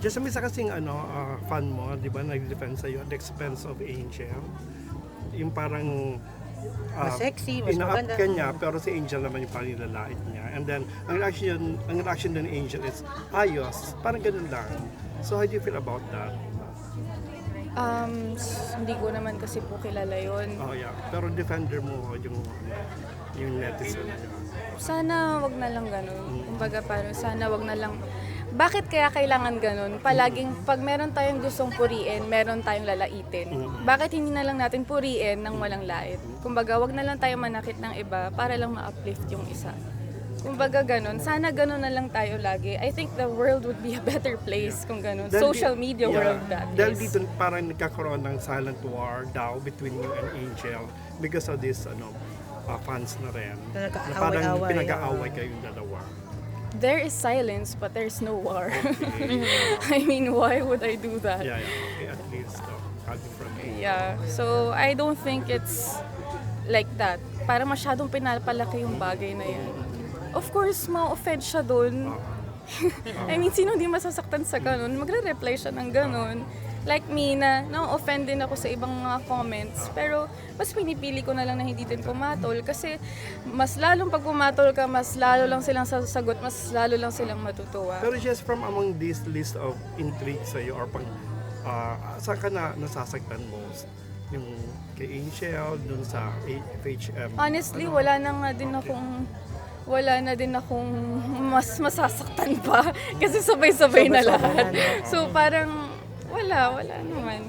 Just may isa kasing fan mo, di ba, nag-defend sa'yo at the expense of Angel. Yung parang Mas sexy, mas ina-up maganda. ka niya, pero si Angel naman yung parang nilalait niya. And then, ang reaction din ni Angel is, ayos, parang ganun lang. So how do you feel about that? Hindi ko naman kasi po kilala yun. Oh yeah, pero defender mo yung netizen. Sana wag na lang ganun. Kumbaga parang sana wag na lang. Bakit kaya kailangan ganun? Palaging pag meron tayong gustong puriin, meron tayong lalaitin. Bakit hindi na lang natin puriin ng walang lait? Kumbaga wag na lang tayo manakit ng iba para lang ma-uplift yung isa. Kumbaga ganun. Sana ganun na lang tayo lagi. I think the world would be a better place kung ganun. Social media world that Dahil is. dito parang nagkakaroon ng silent war daw between you and Angel because of this fans na rin. Na parang Nagkaaway-away. pinag-aaway kayong dalawa. There is silence but there's no war. I mean, why would I do that? Yeah. Okay, at least coming from Angel. Yeah. So, I don't think it's like that. Para masyadong pinapalaki yung bagay na yan. Of course, ma-offend siya dun. I mean, sino hindi masasaktan sa ganun? Magre-reply siya ng ganun. Like me na-offend din ako sa ibang mga comments. Pero, mas pinipili ko na lang na hindi din pumatol. Kasi, mas lalong pag pumatol ka, mas lalo lang silang sasagot, mas lalo lang silang matutuwa. Pero just from among this list of intrigue sa'yo or saan ka nasasaktan most? Yung kay Angel, dun sa FHM? Honestly, wala na din akong mas masasaktan pa kasi sabay-sabay na lahat. So parang wala naman.